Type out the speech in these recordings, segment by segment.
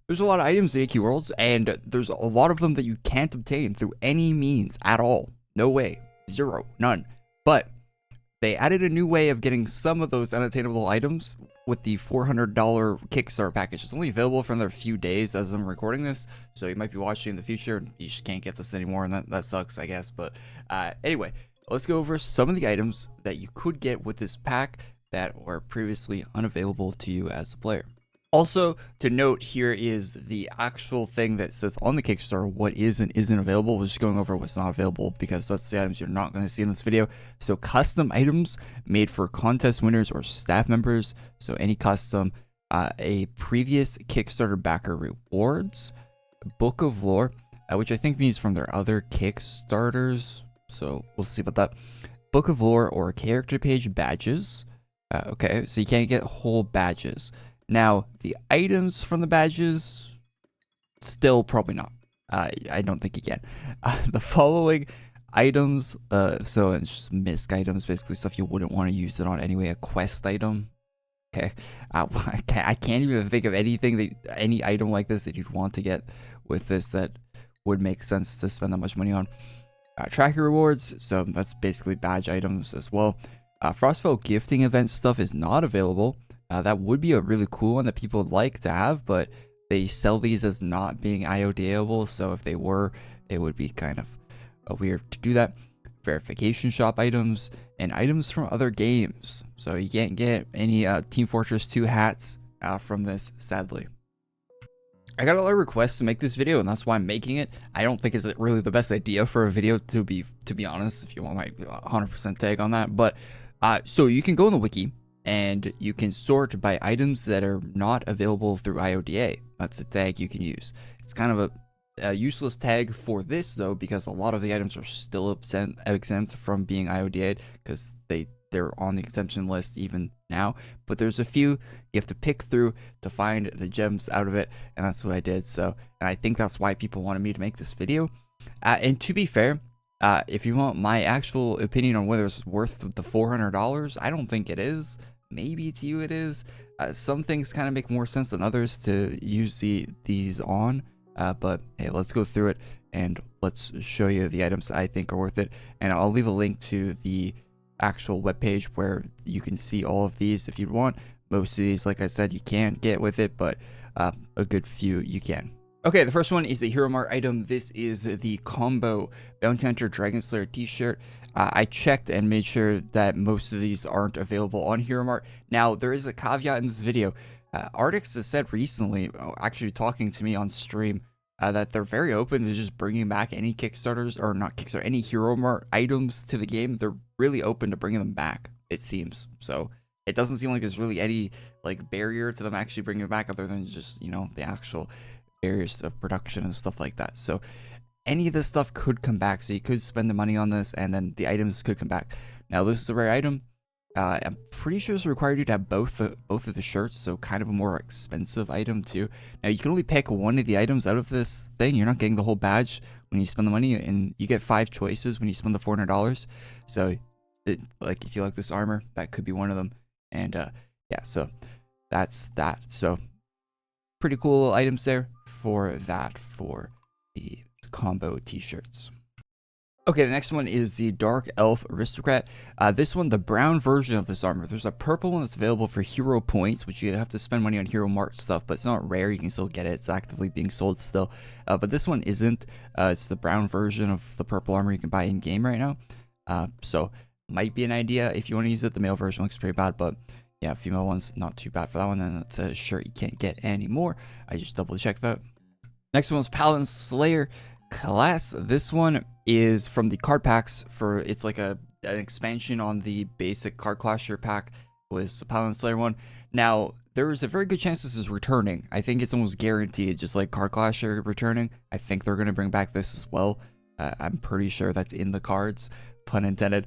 There's a lot of items in AQWorlds, and there's a lot of them that you can't obtain through any means at all. No way. Zero. None. But they added a new way of getting some of those unattainable items with the $400 Kickstarter package. It's only available for another few days as I'm recording this, so you might be watching in the future and you just can't get this anymore, and that sucks, I guess. But anyway, let's go over some of the items that you could get with this pack that were previously unavailable to you as a player. Also, to note, here is the actual thing that says on the Kickstarter what is and isn't available. We're just going over what's not available because that's the items you're not going to see in this video. So custom items made for contest winners or staff members. So any custom, a previous Kickstarter backer rewards, Book of Lore, which I think means from their other Kickstarters. So we'll see about that. Book of Lore or character page badges. Okay, so you can't get whole badges. Now, the items from the badges, still probably not. I don't think you can. The following items, so it's just misc items, basically stuff you wouldn't want to use it on anyway. A quest item. Okay. I can't even think of anything, any item like this that you'd want to get with this that would make sense to spend that much money on. Tracker rewards, so that's basically badge items as well. Frostfell gifting event stuff is not available. That would be a really cool one that people would like to have, but they sell these as not being IODA-able, so if they were, it would be kind of weird to do that. Verification shop items, and items from other games. So you can't get any Team Fortress 2 hats from this, sadly. I got a lot of requests to make this video, and that's why I'm making it. I don't think it's really the best idea for a video, to be honest, if you want my 100% take on that. But so you can go in the wiki, and you can sort by items that are not available through IODA. That's a tag you can use. It's kind of a useless tag for this, though, because a lot of the items are still exempt from being IODA'd because they're on the exemption list even now. But there's a few you have to pick through to find the gems out of it, and that's what I did. So, and I think that's why people wanted me to make this video. And to be fair, if you want my actual opinion on whether it's worth the $400, I don't think it is. Maybe to you it is. Some things kind of make more sense than others to use these on. But hey, let's go through it and let's show you the items I think are worth it. And I'll leave a link to the actual webpage where you can see all of these if you want. Most of these, like I said, you can't get with it, but a good few you can. Okay, the first one is the Hero Mart item. This is the combo Bounty Hunter Dragon Slayer t-shirt. I checked and made sure that most of these aren't available on Hero Mart. Now, there is a caveat in this video. Artix has said recently, actually talking to me on stream, that they're very open to just bringing back any Kickstarters, or not Kickstarter, any Hero Mart items to the game. They're really open to bringing them back, it seems. So it doesn't seem like there's really any like barrier to them actually bringing it back, other than just, you know, the actual barriers of production and stuff like that. So any of this stuff could come back, so you could spend the money on this, and then the items could come back. Now, this is a rare item. I'm pretty sure it's required you to have both of the shirts, so kind of a more expensive item too. Now, you can only pick one of the items out of this thing. You're not getting the whole badge when you spend the money, and you get 5 choices when you spend the $400. So, like, if you like this armor, that could be one of them. And yeah, so that's that. So, pretty cool items there for that, for the combo t-shirts. Okay, the next one is the Dark Elf Aristocrat. This one, the brown version of this armor. There's a purple one that's available for hero points, which you have to spend money on Hero Mart stuff, but it's not rare. You can still get it. It's actively being sold still. But this one isn't. It's the brown version of the purple armor you can buy in game right now. So might be an idea if you want to use it. The male version looks pretty bad, but yeah, female one's not too bad for that one. And that's a shirt you can't get anymore. I just double checked that. Next one is Paladin Slayer class. This one is from the card packs. It's like an expansion on the basic Card Clasher pack, was the Paladin Slayer one. Now, there is a very good chance this is returning. I think it's almost guaranteed, just like Card Clasher returning. I think they're going to bring back this as well. I'm pretty sure that's in the cards, pun intended,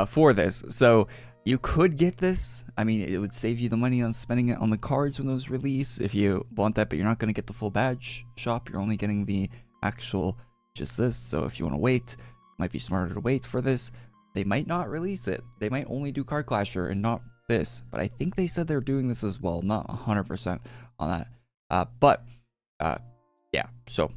for this. So you could get this. I mean, it would save you the money on spending it on the cards when those release if you want that, but you're not going to get the full badge shop. You're only getting the actual just this. So if you want to wait, might be smarter to wait for this. They might not release it. They might only do Card Clasher and not this, but I think they said they're doing this as well. Not 100% on that. But Yeah, so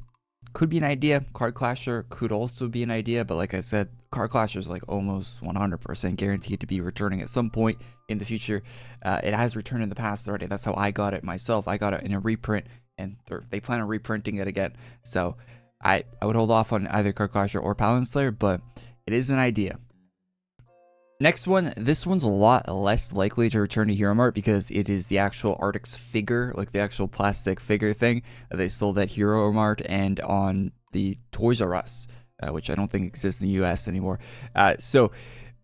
could be an idea. Card Clasher could also be an idea, but like I said, Card Clasher is like almost 100% guaranteed to be returning at some point in the future. It has returned in the past already. That's how I got it myself. I got it in a reprint, and they plan on reprinting it again. So I would hold off on either Card Clasher or Paladin Slayer, but it is an idea. Next one, this one's a lot less likely to return to Hero Mart because it is the actual Arctic's figure, like the actual plastic figure thing that they sold at Hero Mart and on the Toys R Us, which I don't think exists in the US anymore. So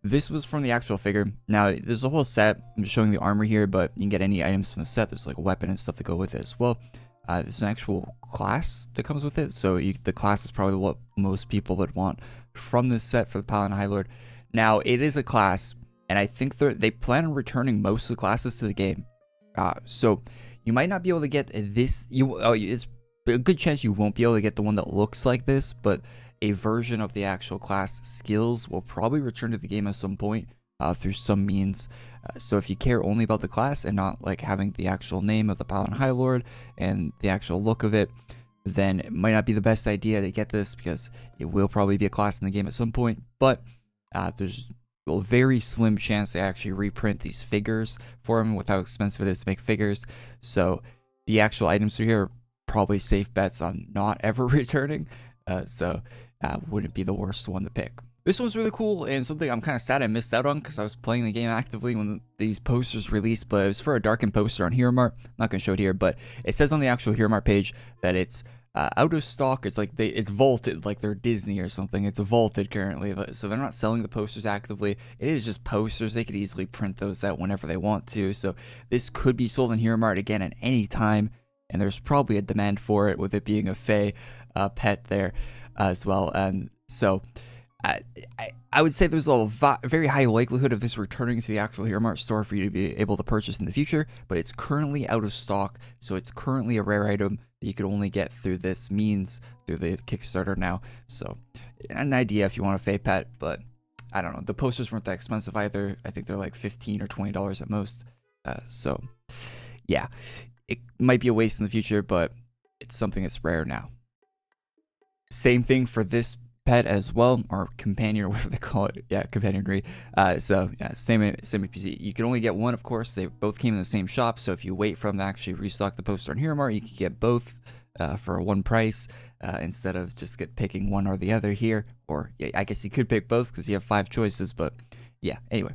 this was from the actual figure. Now, there's a whole set. I'm just showing the armor here, but you can get any items from the set. There's like a weapon and stuff to go with it as well. There's an actual class that comes with it, so the class is probably what most people would want from this set for the Paladin High Lord. Now, it is a class, and I think they plan on returning most of the classes to the game. So you might not be able to get this. It's a good chance you won't be able to get the one that looks like this, but a version of the actual class skills will probably return to the game at some point through some means. So if you care only about the class and not like having the actual name of the Paladin High Lord and the actual look of it, then it might not be the best idea to get this because it will probably be a class in the game at some point. But there's a very slim chance they actually reprint these figures for them with how expensive it is to make figures. So the actual items through here are probably safe bets on not ever returning. So wouldn't be the worst one to pick. This one's really cool and something I'm kind of sad I missed out on because I was playing the game actively when these posters released, but it was for a darkened poster on Hero Mart. I'm not going to show it here, but it says on the actual Hero Mart page that it's out of stock. It's like it's vaulted, like they're Disney or something. It's vaulted currently, so they're not selling the posters actively. It is just posters. They could easily print those out whenever they want to. So this could be sold in Hero Mart again at any time, and there's probably a demand for it with it being a Fae pet there as well. And so I would say there's a very high likelihood of this returning to the actual Hero Mart store for you to be able to purchase in the future, but it's currently out of stock, so it's currently a rare item that you could only get through this means, through the Kickstarter now. So an idea if you want a Fae pet, but I don't know. The posters weren't that expensive either. I think they're like $15 or $20 at most. So yeah, it might be a waste in the future, but it's something that's rare now. Same thing for this pet as well, or companion, or whatever they call it. Yeah, companionry. So yeah, same APC. You can only get one, of course. They both came in the same shop, so if you wait for them to actually restock the poster on Hero Mart, you can get both for one price instead of just picking one or the other here. Or yeah, I guess you could pick both because you have 5 choices, but yeah, anyway.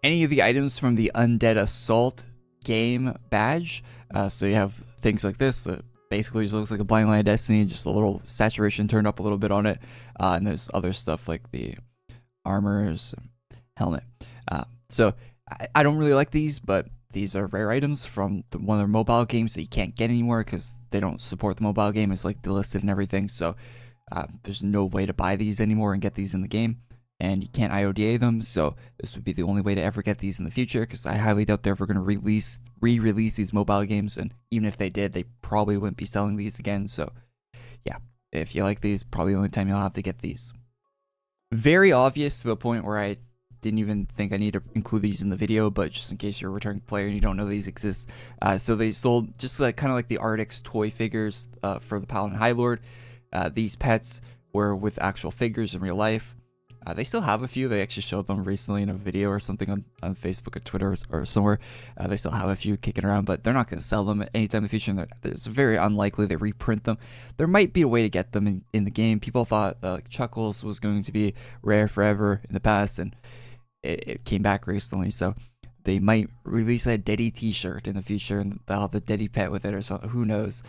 Any of the items from the Undead Assault game badge, so you have things like this. Basically, just looks like a Blind Line of Destiny, just a little saturation turned up a little bit on it. And there's other stuff like the armors, helmet. So I don't really like these, but these are rare items from one of their mobile games that you can't get anymore because they don't support the mobile game. It's like delisted and everything. So there's no way to buy these anymore and get these in the game. And you can't IODA them, so this would be the only way to ever get these in the future, because I highly doubt they're ever going to re-release these mobile games, and even if they did, they probably wouldn't be selling these again. So yeah, if you like these, probably the only time you'll have to get these. Very obvious to the point where I didn't even think I need to include these in the video, but just in case you're a returning player and you don't know these exist. So they sold just like kind of like the Arctic's toy figures for the Paladin High Lord. These pets were with actual figures in real life. They still have a few. They actually showed them recently in a video or something on Facebook or Twitter or somewhere. They still have a few kicking around, but they're not going to sell them at any time in the future. And it's very unlikely they reprint them. There might be a way to get them in the game. People thought like Chuckles was going to be rare forever in the past, and it came back recently. So they might release a Deddy t-shirt in the future, and they'll have the Deddy pet with it or something. Who knows?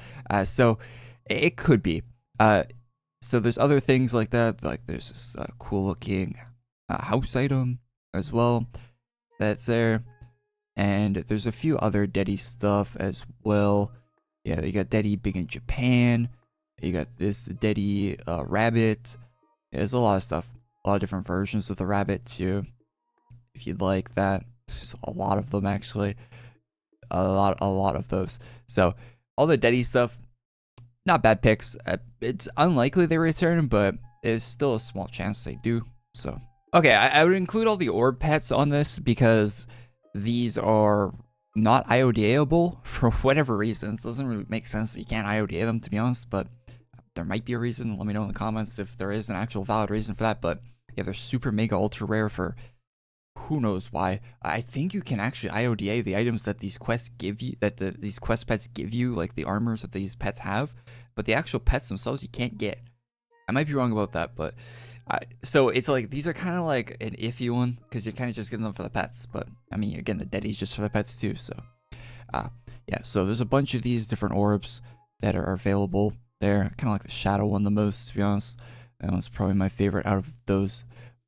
So it could be. So there's other things like that, like there's this cool looking house item as well that's there, and there's a few other Deddy stuff as well. Yeah, you got Deddy big in Japan, you got this Deddy rabbit. Yeah, there's a lot of stuff, a lot of different versions of the rabbit too, if you'd like that. There's a lot of them actually, a lot of those. So all the Deddy stuff, not bad picks. It's unlikely they return, but it's still a small chance they do. So, okay, I would include all the orb pets on this because these are not IODA-able for whatever reasons. It doesn't really make sense that you can't IODA them, to be honest, but there might be a reason. Let me know in the comments if there is an actual valid reason for that. But yeah, they're super mega ultra rare for who knows why. I think you can actually IODA the items that these quests give you, that these quest pets give you, like the armors that these pets have, but the actual pets themselves you can't get. I might be wrong about that, but so it's like these are kind of like an iffy one because you're kind of just getting them for the pets, but I mean you're getting the deadies just for the pets too. So yeah, so there's a bunch of these different orbs that are available there. Kind of like the shadow one the most, to be honest. That one's probably my favorite out of those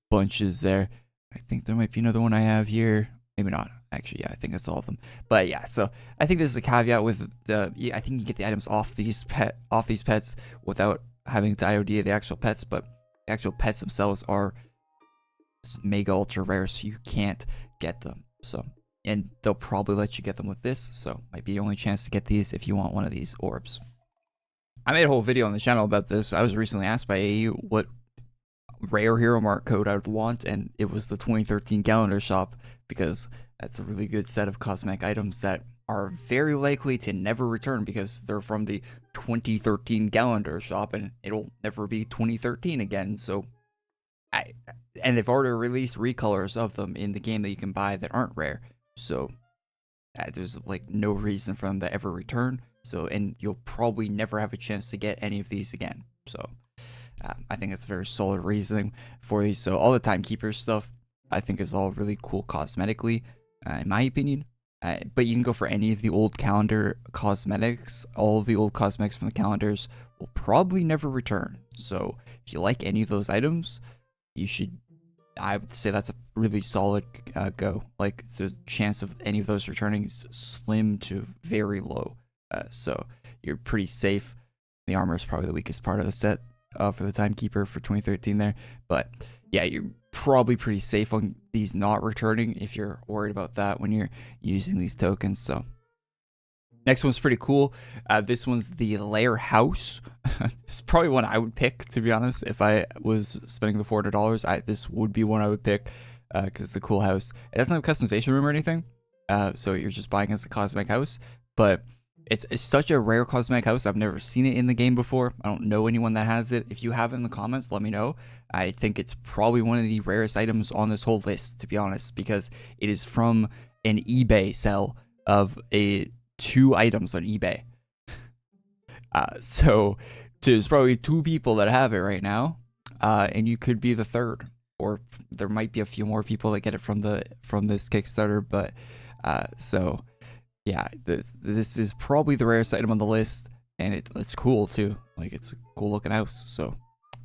bunches there. I think there might be another one I have here. Maybe not. Actually, yeah, I think that's all of them. But yeah, so I think this is a caveat with the. I think you get the items off these pets without having to IODA the actual pets, but the actual pets themselves are mega ultra rare, so you can't get them. So, and they'll probably let you get them with this, so might be the only chance to get these if you want one of these orbs. I made a whole video on the channel about this. I was recently asked by AU what rare Hero Mart code I would want, and it was the 2013 calendar shop, because that's a really good set of cosmetic items that are very likely to never return because they're from the 2013 calendar shop and it'll never be 2013 again. So and they've already released recolors of them in the game that you can buy that aren't rare, so there's like no reason for them to ever return. So, and you'll probably never have a chance to get any of these again. So I think it's a very solid reasoning for these. So all the timekeeper stuff I think is all really cool cosmetically, in my opinion. But you can go for any of the old calendar cosmetics. All of the old cosmetics from the calendars will probably never return. So if you like any of those items, you should, I would say that's a really solid go. Like the chance of any of those returning is slim to very low. So you're pretty safe. The armor is probably the weakest part of the set for the timekeeper for 2013 there. But yeah, you're probably pretty safe on these not returning if you're worried about that when you're using these tokens. So next one's pretty cool. This one's the Lair House. It's probably one I would pick, to be honest. If I was spending the $400, this would be one I would pick because it's a cool house. It doesn't have a customization room or anything, so you're just buying as a cosmetic house. But it's such a rare cosmetic house. I've never seen it in the game before. I don't know anyone that has it. If you have it in the comments, let me know. I think it's probably one of the rarest items on this whole list, to be honest, because it is from an eBay sell of 2 items on eBay. So there's probably 2 people that have it right now, and you could be the 3rd, or there might be a few more people that get it from this Kickstarter. But so yeah, this is probably the rarest item on the list, and it's cool too. Like, it's a cool looking house, so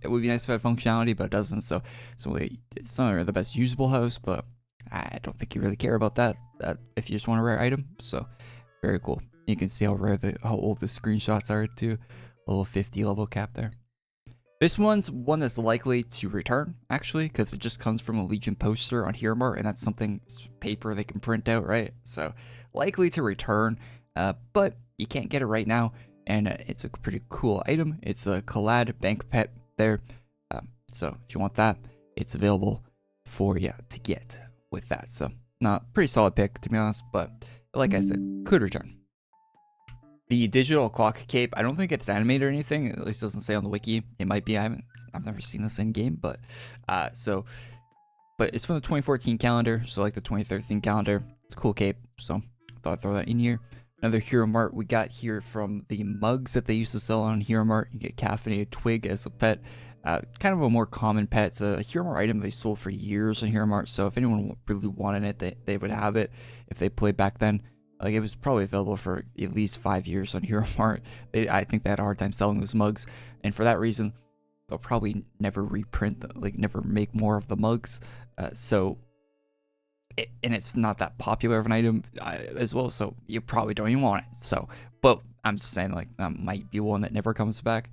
it would be nice if it had functionality, but it doesn't. So it's not the best usable house, but I don't think you really care about that if you just want a rare item. So very cool. You can see how old the screenshots are too. Little 50 level cap there. This one's one that's likely to return, actually, because it just comes from a Legion poster on Hero Mart, and that's something, it's paper they can print out, right? So likely to return, but you can't get it right now, and it's a pretty cool item. It's a Collad bank pet there, so if you want that, it's available for you to get with that. So not pretty solid pick, to be honest, but like I said, could return. The digital clock cape, I don't think it's animated or anything. At least it doesn't say on the wiki. It might be. I've never seen this in game, but but it's from the 2014 calendar, so like the 2013 calendar. It's a cool cape, so thought I'd throw that in here. Another Hero Mart we got here from the mugs that they used to sell on Hero Mart. You get caffeinated twig as a pet. Kind of a more common pet. It's a Hero Mart item they sold for years on Hero Mart, so if anyone really wanted it, they would have it if they played back then. Like, it was probably available for at least 5 years on Hero Mart. I think they had a hard time selling those mugs, and for that reason, they'll probably never reprint them, like never make more of the mugs. And it's not that popular of an item as well, so you probably don't even want it. So, but I'm just saying, like, that might be one that never comes back.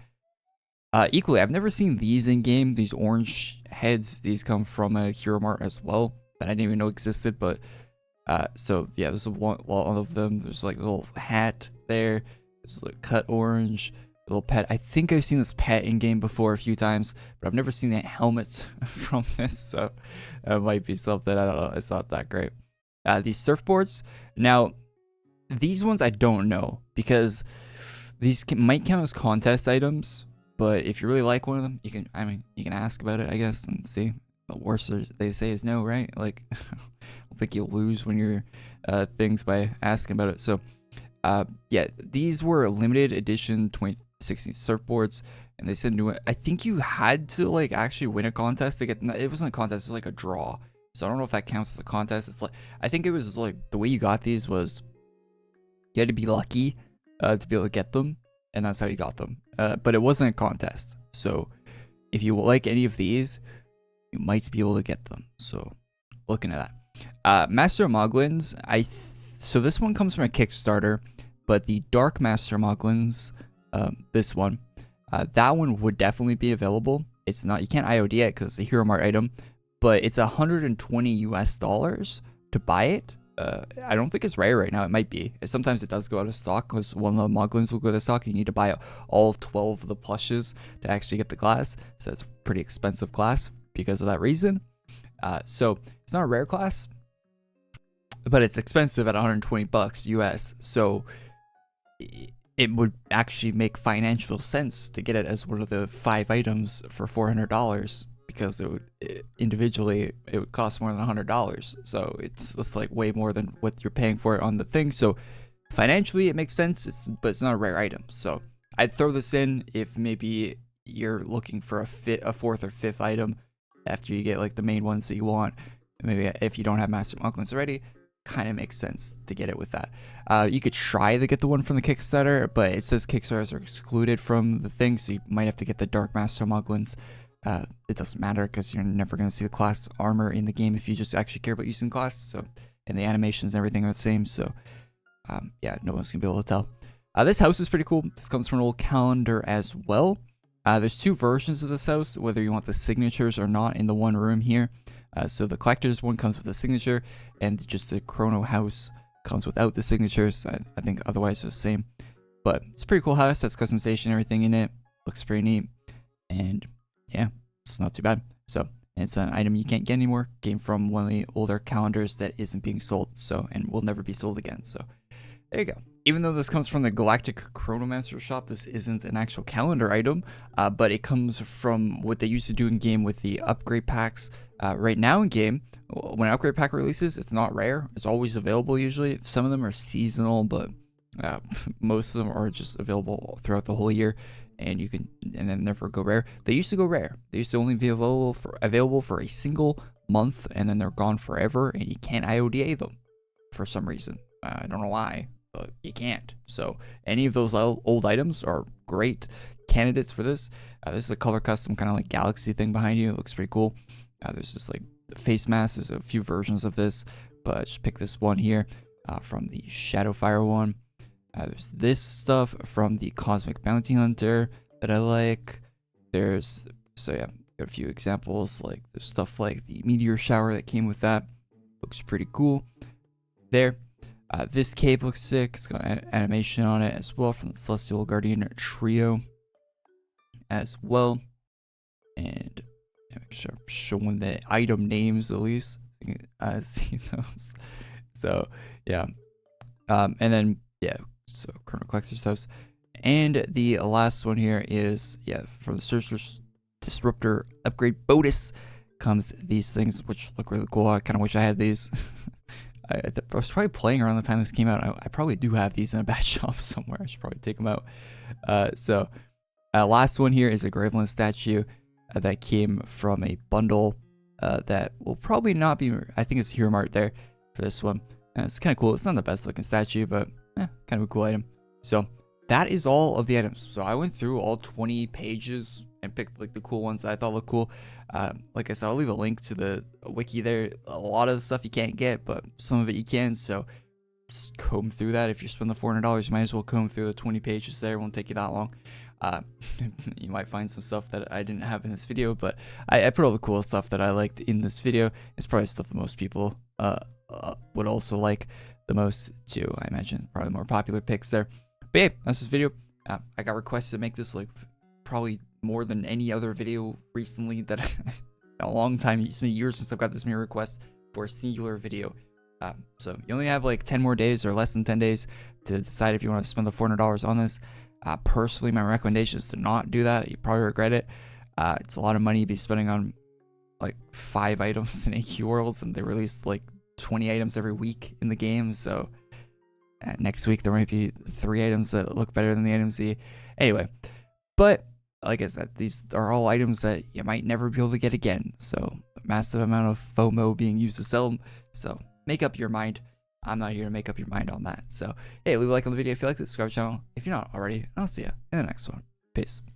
Equally, I've never seen these in game. These orange heads, these come from a Hero Mart as well that I didn't even know existed, but. So yeah, there's one of them. There's like a little hat there. There's like cut orange, little pet. I think I've seen this pet in game before a few times, but I've never seen the helmets from this. So it might be something, I don't know. It's not that great. These surfboards. Now, These ones I don't know, because these might count as contest items, but if you really like one of them, you can, I mean, you can ask about it, I guess, and see. The worst they say is no, right? Like, I don't think you'll lose when you're things by asking about it. So, yeah, these were limited edition 2016 surfboards, and they said new. I think you had to like actually win a contest to get. It wasn't a contest; it was like a draw. So I don't know if that counts as a contest. It's like, I think it was like the way you got these was you had to be lucky to be able to get them, and that's how you got them. But it wasn't a contest. So if you like any of these, you might be able to get them. So looking at that. Master Moglins, so this one comes from a Kickstarter, but the Dark Master Moglins, this one, that one would definitely be available. It's not, you can't IOD it because it's a Hero Mart item, but it's $120 US to buy it. I don't think it's rare right now. It might be. Sometimes it does go out of stock because one of the Moglins will go out of stock. And you need to buy all 12 of the plushes to actually get the class. So it's a pretty expensive class because of that reason. So it's not a rare class, but it's expensive at 120 bucks US. So it would actually make financial sense to get it as one of the 5 items for $400, because it would individually it would cost more than $100. So it's like way more than what you're paying for it on the thing. So financially it makes sense, but it's not a rare item. So I'd throw this in if maybe you're looking for a 4th or 5th item after you get like the main ones that you want. Maybe if you don't have Master Moglins already, kind of makes sense to get it with that. You could try to get the one from the Kickstarter, but it says Kickstarters are excluded from the thing, so you might have to get the Dark Master Moglins. It doesn't matter because you're never going to see the class armor in the game if you just actually care about using class. So, and the animations and everything are the same. So, yeah, no one's going to be able to tell. This house is pretty cool. This comes from an old calendar as well. There's 2 versions of this house, whether you want the signatures or not, in the one room here. So the collector's one comes with a signature, and just the chrono house comes without the signatures. I think otherwise it's the same. But it's a pretty cool house. That's customization, everything in it. Looks pretty neat. And yeah, it's not too bad. So it's an item you can't get anymore. Came from one of the older calendars that isn't being sold, so, and will never be sold again. So there you go. Even though this comes from the Galactic Chronomancer shop, this isn't an actual calendar item, but it comes from what they used to do in game with the upgrade packs. Right now in game, when an upgrade pack releases, it's not rare. It's always available usually. Some of them are seasonal, but most of them are just available throughout the whole year, and you can, and then never go rare. They used to go rare. They used to only be available for a single month, and then they're gone forever, and you can't IODA them for some reason. I don't know why, but you can't. So any of those old items are great candidates for this. This is a color custom kind of like galaxy thing behind you. It looks pretty cool. There's just like the face mask. There's a few versions of this, but just pick this one here from the Shadowfire one. There's this stuff from the Cosmic Bounty Hunter that I like. There's, so yeah, got a few examples. Like there's stuff like the meteor shower that came with that. Looks pretty cool. There. This cape looks sick. It's got an animation on it as well from the Celestial Guardian trio as well. And make sure I'm showing the item names at least. See those. So yeah. And then yeah, so Chrono Collector's House. And the last one here is, yeah, from the Searcher Disruptor upgrade bonus comes these things, which look really cool. I kind of wish I had these. I was probably playing around the time this came out. I probably do have these in a batch shop somewhere. I should probably take them out. So last one here is a Graveland statue that came from a bundle that will probably not be, I think it's Hero Mart there for this one. It's kind of cool. It's not the best looking statue, but kind of a cool item. So that is all of the items. So I went through all 20 pages and picked like the cool ones that I thought looked cool. Like I said, I'll leave a link to the wiki there. A lot of the stuff you can't get, but some of it you can. So just comb through that. If you're spending the $400, you might as well comb through the 20 pages there. It won't take you that long. You might find some stuff that I didn't have in this video, but I put all the cool stuff that I liked in this video. It's probably stuff that most people would also like the most too. I imagine probably more popular picks there. But yeah, that's this video. I got requests to make this like probably more than any other video recently that a long time. It's been years since I've got this many requests for a singular video So you only have like 10 more days or less than 10 days to decide if you want to spend the $400 on this. Personally, my recommendation is to not do that. You probably regret it. It's a lot of money to be spending on like 5 items in AQWorlds, and they release like 20 items every week in the game. So next week there might be 3 items that look better than the items anyway. But like I said, these are all items that you might never be able to get again. So massive amount of FOMO being used to sell them. So make up your mind. I'm not here to make up your mind on that. So hey, leave a like on the video if you like it, subscribe to the channel if you're not already, and I'll see you in the next one. Peace.